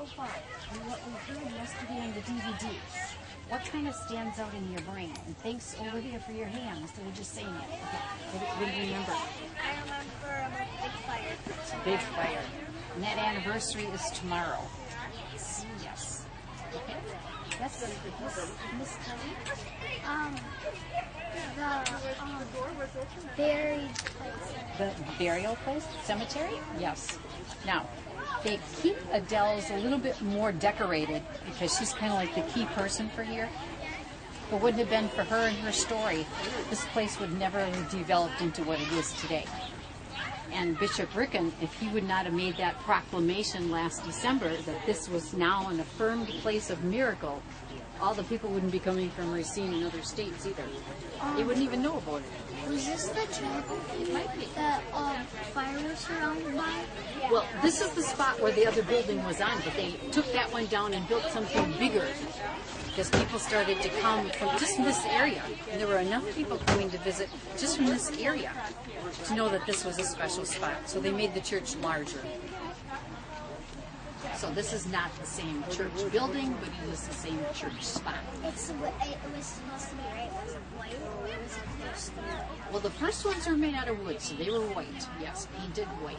so far? And what we heard yesterday on the DVDs? What kind of stands out in your brain? And thanks, Olivia, for your hand instead of just saying it. Okay. What do you remember? I remember a big fire. Big fire. And that anniversary is tomorrow. Yes. Okay. That's Miss Kelly. The buried place. The burial place? Cemetery? Yes. Now, they keep Adele's a little bit more decorated because she's kind of like the key person for here. If it wouldn't have been for her and her story, this place would never have developed into what it is today. And Bishop Ricken, if he would not have made that proclamation last December that this was now an affirmed place of miracle, all the people wouldn't be coming from Racine and other states either. They wouldn't even know about it. Was this the chapel that fire was surrounded by? Well, this is the spot where the other building was on, but they took that one down and built something bigger because people started to come from just this area. And there were enough people coming to visit just from this area to know that this was a special spot. So they made the church larger. So this is not the same church building, but it is the same church spot. It was supposed to be, right? It was white. It was supposed to be. Well, the first ones are made out of wood, so they were white. Yes, painted white.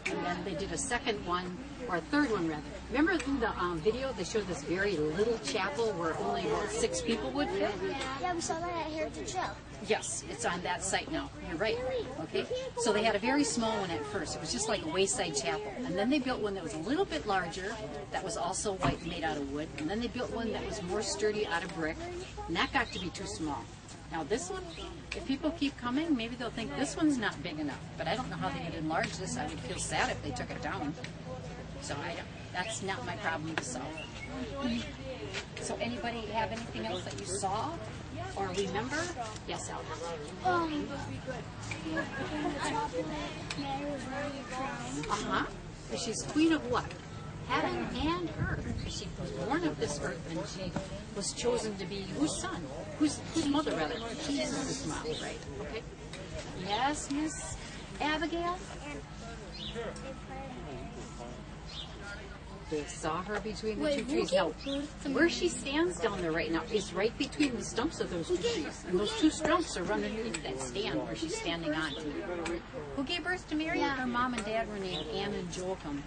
And then they did a second one, or a third one rather. Remember in the video they showed this very little chapel where only about 6 people would fit? Yeah, we saw that at Heritage Show. Yes, it's on that site now. You're right. Okay. So they had a very small one at first. It was just like a wayside chapel. And then they built one that was a little bit larger, that was also white and made out of wood. And then they built one that was more sturdy out of brick. And that got to be too small. Now this one, if people keep coming, maybe they'll think this one's not big enough. But I don't know how they could enlarge this. I would feel sad if they took it down. So that's not my problem to solve. So anybody have anything else that you saw or remember? Yes, Al. Uh-huh. She's queen of what? Heaven and earth. She was born of this earth and she was chosen to be whose son? Whose mother, rather? Jesus' mom, right? Okay. Yes, Miss Abigail? They saw her between the two trees. Now, where she stands down there right now is right between the stumps of those two trees. And those two stumps are underneath that stand where she's standing on. Who gave birth to Marian? Her mom and dad were named Anne and Joachim.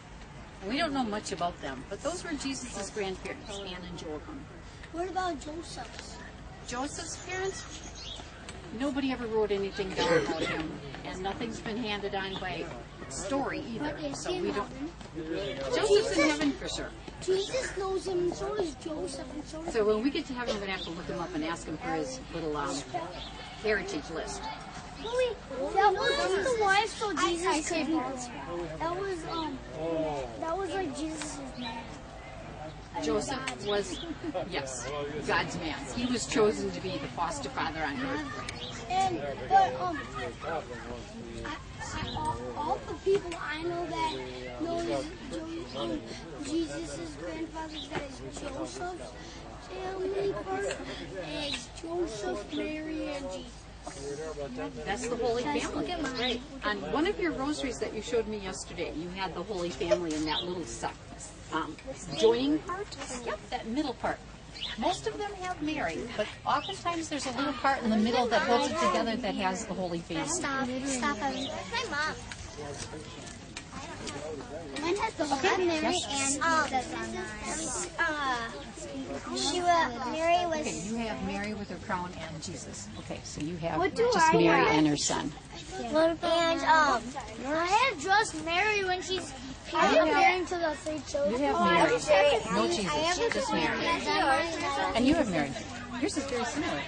And we don't know much about them, but those were Jesus' grandparents, Anne and Joachim. What about Joseph's? Joseph's parents? Nobody ever wrote anything down about him, and nothing's been handed on by story either. So we don't. Joseph's in heaven for sure. Jesus knows him, and so does Joseph, and so does. So when we get to heaven, we're gonna have to look him up and ask him for his little heritage list. That was the wife, so Jesus couldn't. That was like Jesus' man. Joseph was, yes, God's man. He was chosen to be the foster father on earth. But all the people I know that know Jesus' grandfather, that is Joseph's family first, is Joseph, Mary, and Jesus. That's the Holy Family. Right. On one of your rosaries that you showed me yesterday, you had the Holy Family in that little joining part. Yep, that middle part. Most of them have Mary, but oftentimes there's a little part in the middle that holds it together that has the Holy Family. Stop. My mom. Mine has the Okay. Mary Yes. and Mary was. Okay, you have Mary with her crown and Jesus. Okay, so you have What do just I Mary have? and her son. And I have just Mary when she's preparing to the three children. You have Mary. No I Jesus, have just Mary. Mary. And you have Mary. Yours is very similar.